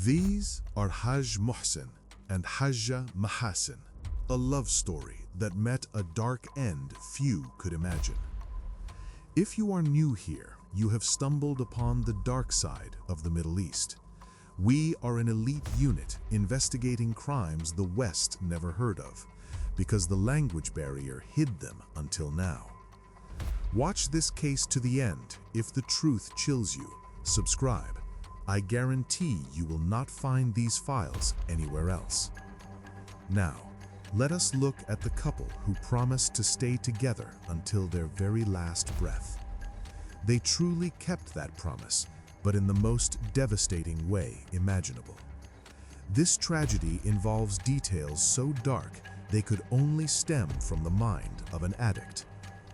These are Haj Mohsen and Haja Mahasen, a love story that met a dark end few could imagine. If you are new here, you have stumbled upon the dark side of the Middle East. We are an elite unit investigating crimes the West never heard of, because the language barrier hid them until now. Watch this case to the end. If the truth chills you, subscribe. I guarantee you will not find these files anywhere else. Now, let us look at the couple who promised to stay together until their very last breath. They truly kept that promise, but in the most devastating way imaginable. This tragedy involves details so dark they could only stem from the mind of an addict.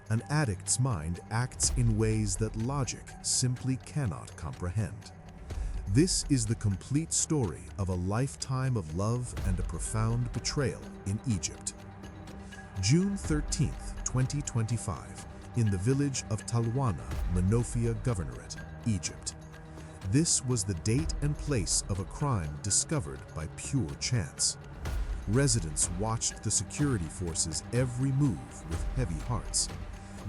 An addict's mind acts in ways that logic simply cannot comprehend. This is the complete story of a lifetime of love and a profound betrayal in Egypt. June 13, 2025, in the village of Talwana, Menofia Governorate, Egypt. This was the date and place of a crime discovered by pure chance. Residents watched the security forces' every move with heavy hearts.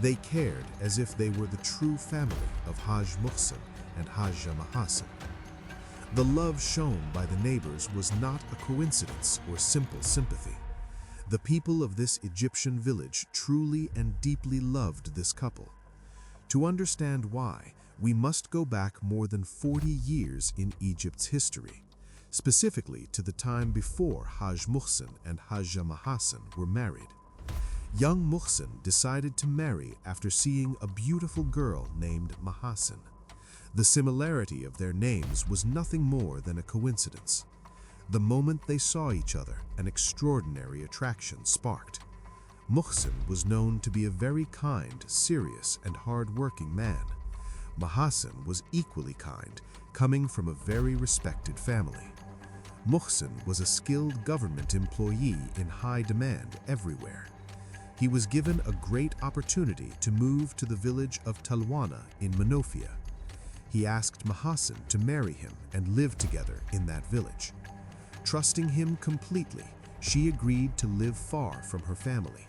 They cared as if they were the true family of Haj Mohsen and Haja Mahasen. The love shown by the neighbors was not a coincidence or simple sympathy. The people of this Egyptian village truly and deeply loved this couple. To understand why, we must go back more than 40 years in Egypt's history, specifically to the time before Haj Mohsen and Haja Mahasen were married. Young Mohsen decided to marry after seeing a beautiful girl named Mahasen. The similarity of their names was nothing more than a coincidence. The moment they saw each other, an extraordinary attraction sparked. Mohsen was known to be a very kind, serious, and hard-working man. Mahasen was equally kind, coming from a very respected family. Mohsen was a skilled government employee in high demand everywhere. He was given a great opportunity to move to the village of Talwana in Menofia. He asked Mahasen to marry him and live together in that village. Trusting him completely, she agreed to live far from her family.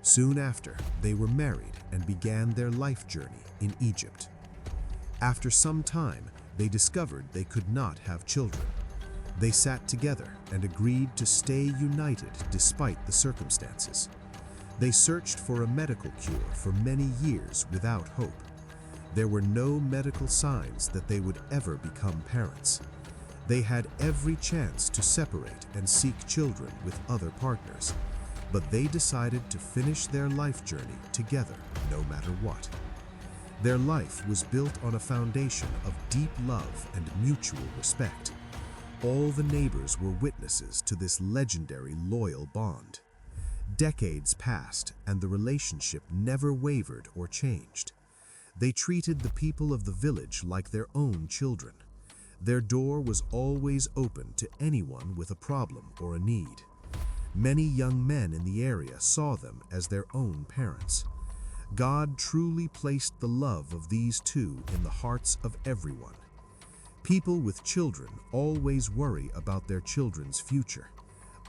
Soon after, they were married and began their life journey in Egypt. After some time, they discovered they could not have children. They sat together and agreed to stay united despite the circumstances. They searched for a medical cure for many years without hope. There were no medical signs that they would ever become parents. They had every chance to separate and seek children with other partners, but they decided to finish their life journey together no matter what. Their life was built on a foundation of deep love and mutual respect. All the neighbors were witnesses to this legendary loyal bond. Decades passed and the relationship never wavered or changed. They treated the people of the village like their own children. Their door was always open to anyone with a problem or a need. Many young men in the area saw them as their own parents. God truly placed the love of these two in the hearts of everyone. People with children always worry about their children's future,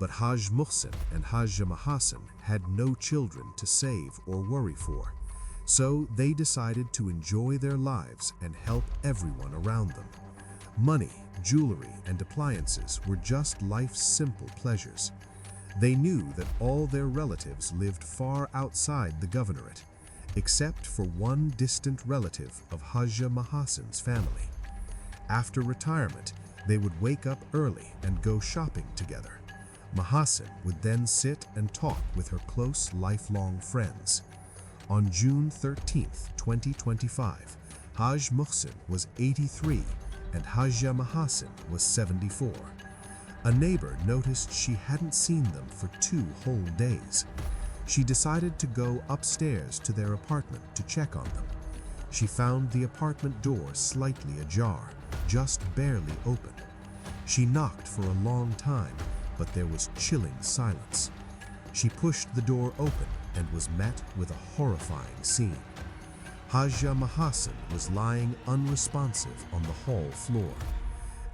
but Haj Mohsen and Haja Mahasen had no children to save or worry for. So they decided to enjoy their lives and help everyone around them. Money, jewelry, and appliances were just life's simple pleasures. They knew that all their relatives lived far outside the governorate, except for one distant relative of Haja Mahasen's family. After retirement, they would wake up early and go shopping together. Mahasen would then sit and talk with her close lifelong friends. On June 13, 2025, Haj Mohsen was 83 and Haja Mahasen was 74. A neighbor noticed she hadn't seen them for 2 whole days. She decided to go upstairs to their apartment to check on them. She found the apartment door slightly ajar, just barely open. She knocked for a long time, but there was chilling silence. She pushed the door open and was met with a horrifying scene. Haja Mahasen was lying unresponsive on the hall floor.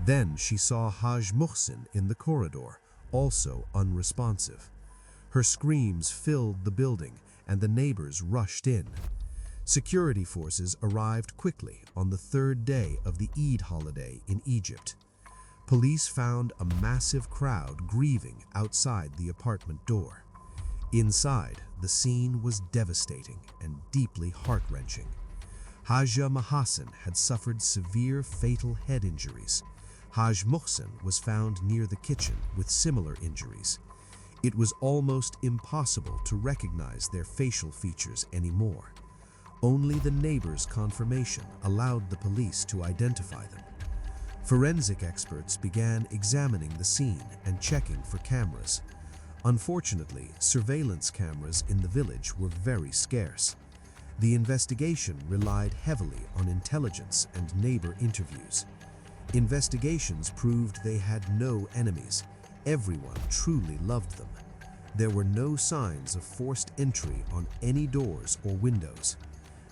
Then she saw Haj Mohsen in the corridor, also unresponsive. Her screams filled the building, and the neighbors rushed in. Security forces arrived quickly on the third day of the Eid holiday in Egypt. Police found a massive crowd grieving outside the apartment door. Inside, the scene was devastating and deeply heart-wrenching. Haja Mahasen had suffered severe fatal head injuries. Haj Mohsen was found near the kitchen with similar injuries. It was almost impossible to recognize their facial features anymore. Only the neighbors' confirmation allowed the police to identify them. Forensic experts began examining the scene and checking for cameras. Unfortunately, surveillance cameras in the village were very scarce. The investigation relied heavily on intelligence and neighbor interviews. Investigations proved they had no enemies. Everyone truly loved them. There were no signs of forced entry on any doors or windows.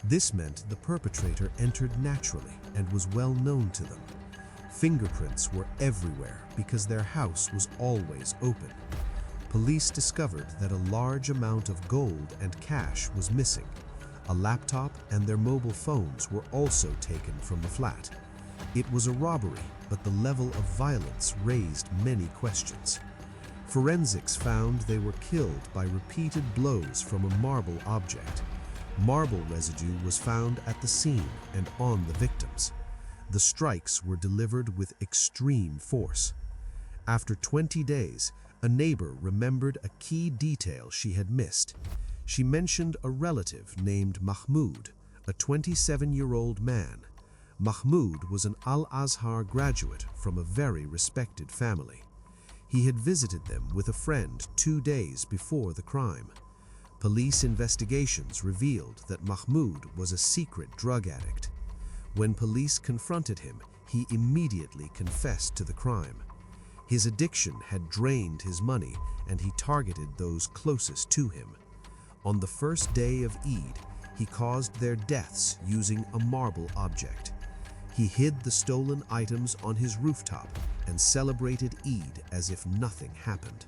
This meant the perpetrator entered naturally and was well known to them. Fingerprints were everywhere because their house was always open. Police discovered that a large amount of gold and cash was missing. A laptop and their mobile phones were also taken from the flat. It was a robbery, but the level of violence raised many questions. Forensics found they were killed by repeated blows from a marble object. Marble residue was found at the scene and on the victims. The strikes were delivered with extreme force. After 20 days, a neighbor remembered a key detail she had missed. She mentioned a relative named Mahmoud, a 27-year-old man. Mahmoud was an Al-Azhar graduate from a very respected family. He had visited them with a friend 2 days before the crime. Police investigations revealed that Mahmoud was a secret drug addict. When police confronted him, he immediately confessed to the crime. His addiction had drained his money, and he targeted those closest to him. On the first day of Eid, he caused their deaths using a marble object. He hid the stolen items on his rooftop and celebrated Eid as if nothing happened.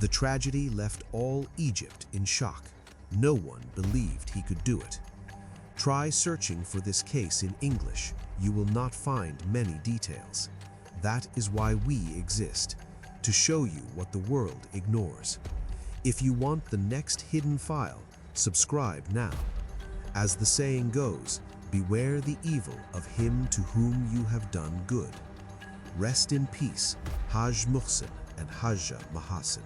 The tragedy left all Egypt in shock. No one believed he could do it. Try searching for this case in English. You will not find many details. That is why we exist, to show you what the world ignores. If you want the next hidden file, subscribe now. As the saying goes, beware the evil of him to whom you have done good. Rest in peace, Haj Mohsen and Haja Mahasen.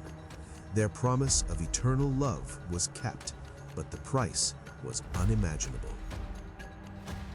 Their promise of eternal love was kept, but the price was unimaginable.